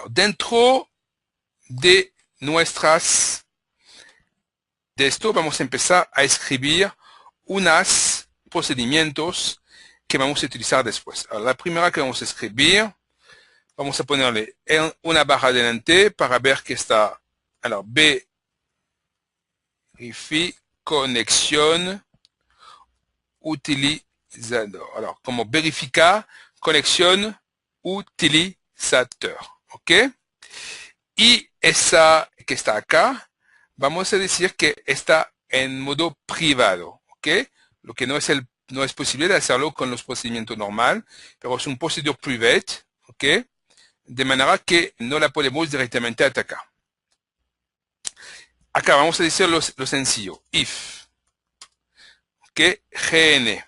dentro de esto vamos a empezar a escribir unos procedimientos que vamos a utilizar después. La primera que vamos a escribir, vamos a ponerle una barra adelante para ver que está, verify conexión utilizador. Como verificar conexión utilizateur. ¿Ok? Y esa que está acá, vamos a decir que está en modo privado. ¿Ok? Lo que no es posible de hacerlo con los procedimientos normales, pero es un procedure private. ¿Ok? De manera que no la podemos directamente atacar. Acá vamos a decir lo sencillo. If que gn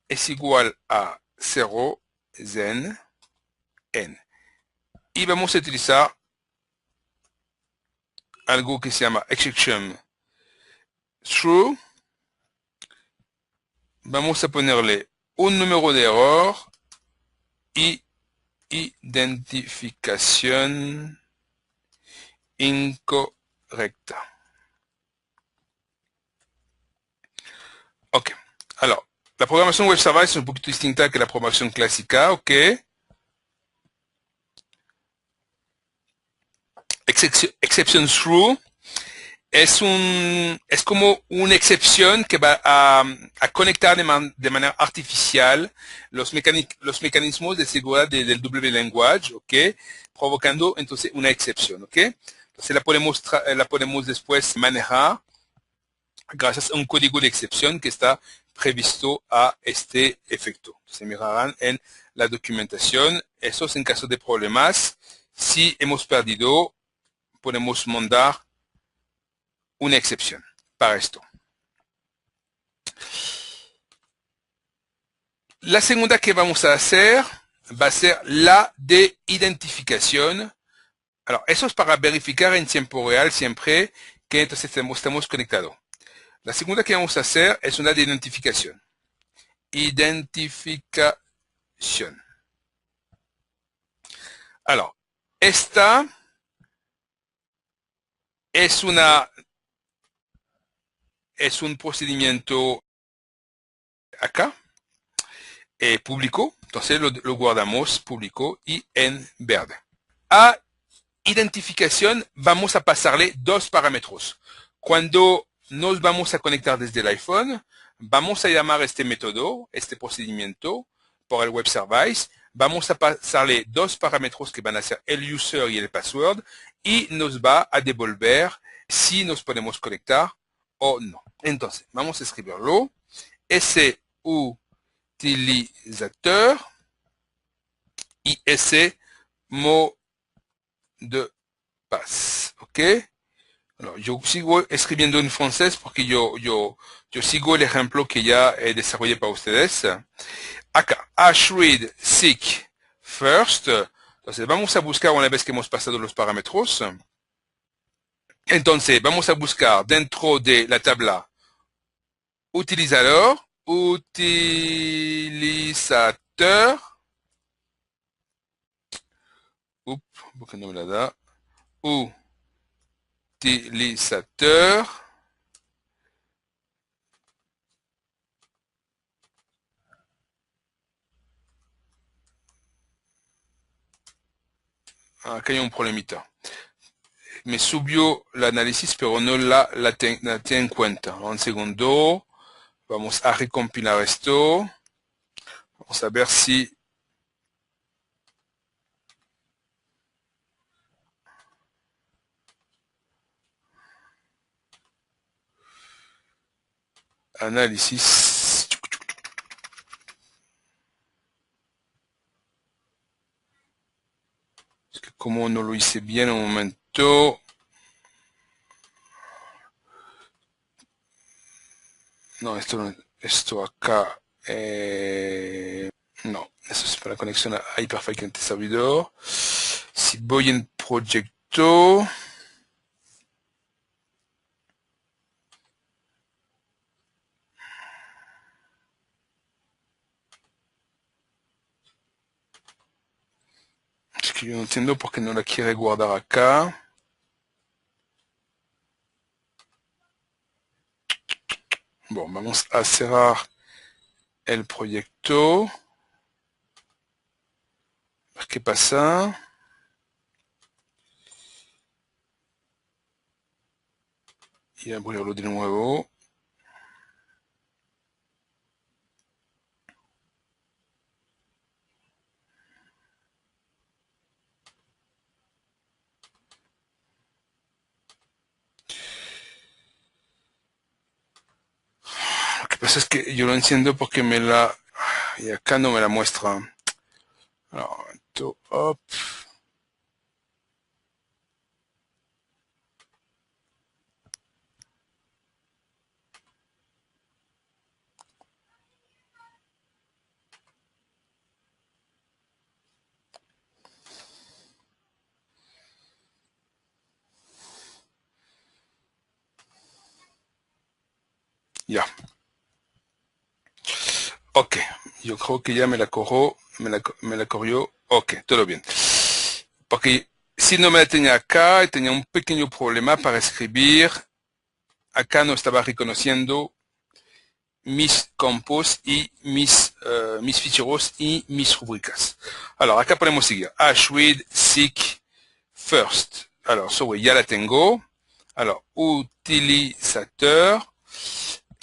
es igual a 0, then n. Y vamos a utilizar algo que se llama exception true. Vamos a ponerle un número de error y identificación incorrecta. Ok. Alors, la programación web server es un poquito distinta que la programación clásica. Ok. Exception true es como una excepción que va a conectar de manera artificial los mecanismos de seguridad del W language, ¿ok? Provocando entonces una excepción, ¿ok? Entonces la podemos después manejar gracias a un código de excepción que está previsto a este efecto. Se mirarán en la documentación. Eso es en caso de problemas. Si hemos perdido, podemos mandar una excepción para esto. La segunda que vamos a hacer va a ser la de identificación. Eso es para verificar en tiempo real siempre que entonces estamos conectados. La segunda que vamos a hacer es una de identificación. Identificación. Esta es un procedimiento acá, público. Entonces lo guardamos público y en verde. A identificación vamos a pasarle dos parámetros. Cuando nos vamos a conectar desde el iPhone, vamos a llamar este método, este procedimiento, por el web service. Vamos a pasarle dos parámetros que van a ser el user y el password y nos va a devolver si nos podemos conectar o no. Entonces, vamos a escribirlo. Ese utilizateur y ese mot de passe. ¿Ok? Yo sigo escribiendo en francés porque yo sigo el ejemplo que ya desarrollé para ustedes. Acá, hash read seek first. Entonces vamos a buscar una vez que hemos pasado los parámetros. Entonces vamos a buscar dentro de la tabla utilizador, porque no me la da, utilizateur. Acá hay un problemita. Me subió el análisis, pero no la tiene en cuenta. Un segundo. Vamos a recompilar esto. Vamos a ver si... Análisis. Es que como no lo hice bien en un momento... No, esto acá... no, eso es para conexión a Hyperfile servidor. Si voy en proyecto... que yo no entiendo por qué no la quiere guardar acá. Bon, vamos a cerrar el proyecto. A ver qué pasa. Y abrirlo de nuevo. Lo que pasa es que yo lo enciendo porque me la... Y acá no me la muestra. Alors, hop. Ya. Ok. Yo creo que ya me la corrió. Me la corrió. Ok, todo bien. Porque si no me la tenía acá, tenía un pequeño problema para escribir. Acá no estaba reconociendo mis campos y mis ficheros y mis rubricas. Alors, acá podemos seguir. Hash, read, seek, first. Alors, sobre ya la tengo. Alors, utilizateur.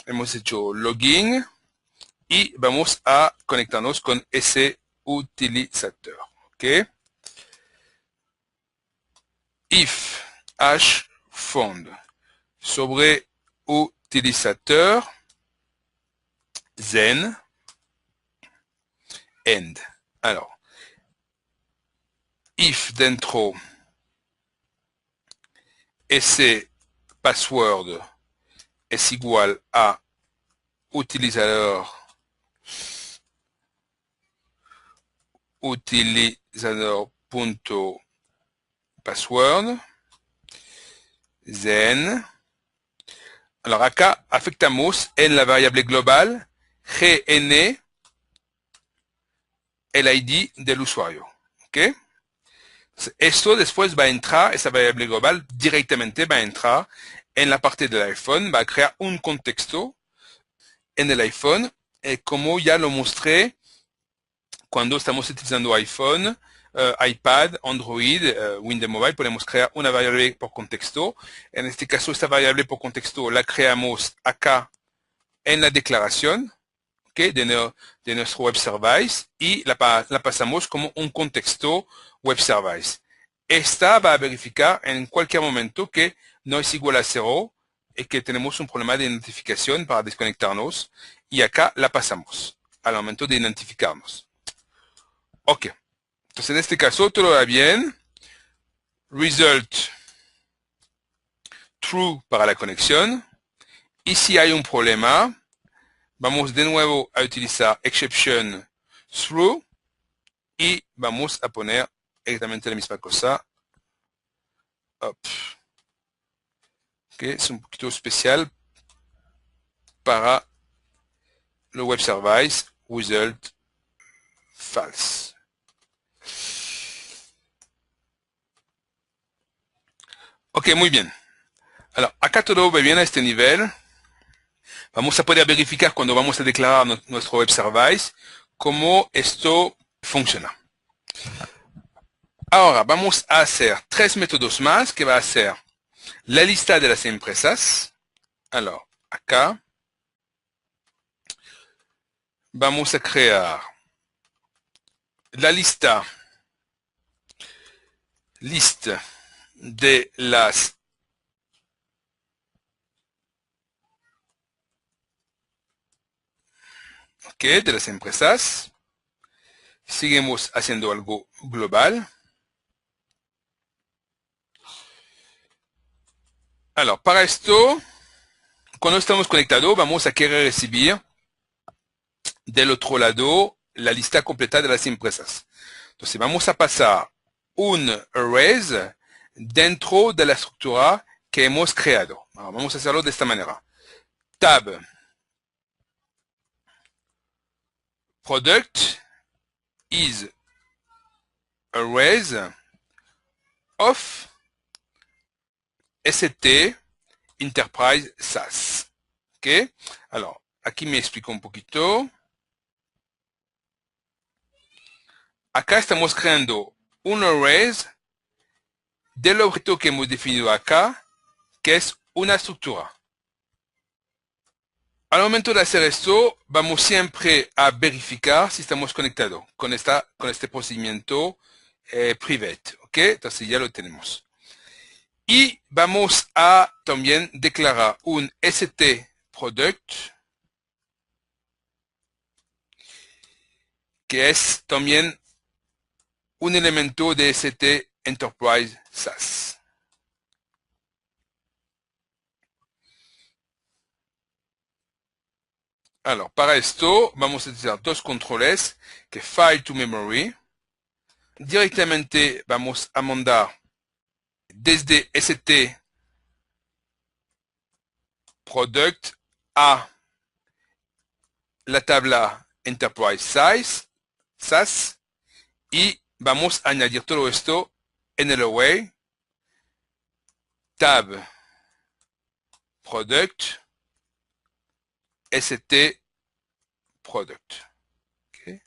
Hemos hecho login. Y vamos a conectarnos con ese utilizateur. ¿Ok? If hash found sobre utilizateur then end. Alors, if dentro ese password es igual a utilizateur.password then. Alors acá afectamos en la variable global gn el ID del usuario. ¿Ok? Esto después va a entrar, esa variable global directamente va a entrar en la parte del iPhone, va a crear un contexto en el iPhone, como ya lo mostré cuando estamos utilizando iPhone, iPad, Android, Windows Mobile, podemos crear una variable por contexto. En este caso, esta variable por contexto la creamos acá en la declaración, ¿okay? de nuestro web service y la pasamos como un contexto web service. Esta va a verificar en cualquier momento que no es igual a 0 y que tenemos un problema de identificación para desconectarnos y acá la pasamos al momento de identificarnos. Ok. Entonces en este caso todo va bien. Result true para la conexión. Y si hay un problema, vamos de nuevo a utilizar exception through y vamos a poner exactamente la misma cosa. Hop. Okay, es un poquito especial para le web service result false. Ok, muy bien. Alors, acá todo va bien a este nivel. Vamos a poder verificar cuando vamos a declarar nuestro web service cómo esto funciona. Ahora vamos a hacer 3 métodos más que va a ser la lista de las empresas. Alors, acá vamos a crear la lista de las de las empresas. Seguimos haciendo algo global. Alors, para esto, cuando estamos conectados, vamos a querer recibir del otro lado la lista completa de las empresas. Entonces, vamos a pasar un array dentro de la estructura que hemos creado. Alors, vamos a hacerlo de esta manera. Tab product is arrays of ST Enterprise SaaS. ¿Ok? Alors, aquí me explico un poquito. Acá estamos creando un array del objeto que hemos definido acá, que es una estructura. Al momento de hacer esto, vamos siempre a verificar si estamos conectados con este procedimiento private. ¿Ok? Entonces ya lo tenemos. Y vamos a también declarar un ST_product, que es también un elemento de ST Enterprise SaaS. Alors, para esto vamos a utilizar dos controles, que file to memory. Directamente vamos a mandar desde ST product a la tabla Enterprise SaaS y vamos a añadir todo esto en el array tab product ST product. Okay.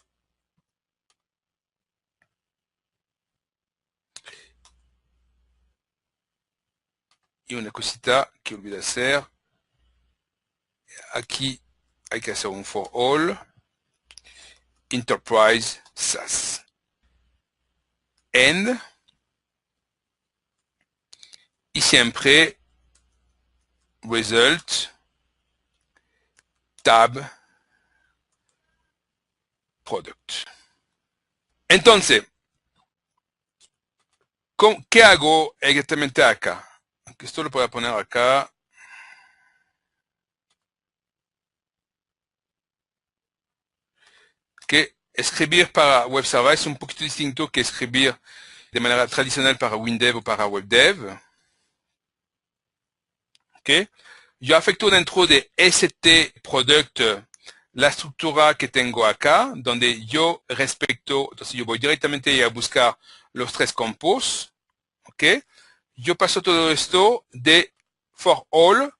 Y una cosita que olvidé hacer. Aquí hay que hacer un for all Enterprise SaaS. End. Y siempre result tab product. Entonces, ¿qué hago exactamente acá? Esto lo puedo poner acá. Que escribir para web server es un poquito distinto que escribir de manera tradicional para WinDev o para WebDev. ¿Okay? Yo afecto dentro de ST product la estructura que tengo acá, donde yo respecto, entonces yo voy directamente a buscar los tres campos. ¿Okay? Yo paso todo esto de for all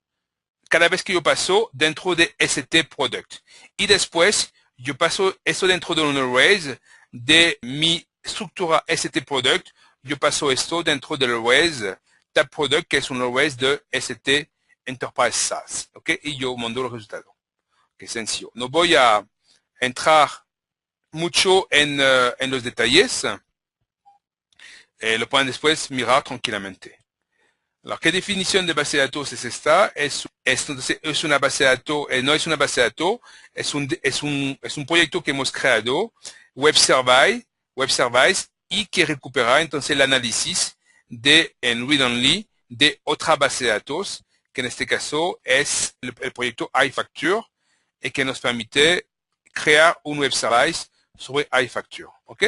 cada vez que yo paso dentro de ST product. Y después yo paso eso dentro de un array de mi estructura ST product. Yo paso esto dentro del array tab product, que es un array de ST Enterprise SaaS. ¿Okay? Y yo mando el resultado. Que es sencillo. No voy a entrar mucho en los detalles. Lo pueden después mirar tranquilamente. Alors, ¿qué definición de base de datos es esta? Es una base de datos, no es una base de datos, es un proyecto que hemos creado, Web Service, y que recupera entonces el análisis en read-only de otra base de datos, que en este caso es el proyecto iFacture, y que nos permite crear un Web Service sobre iFacture. ¿Ok?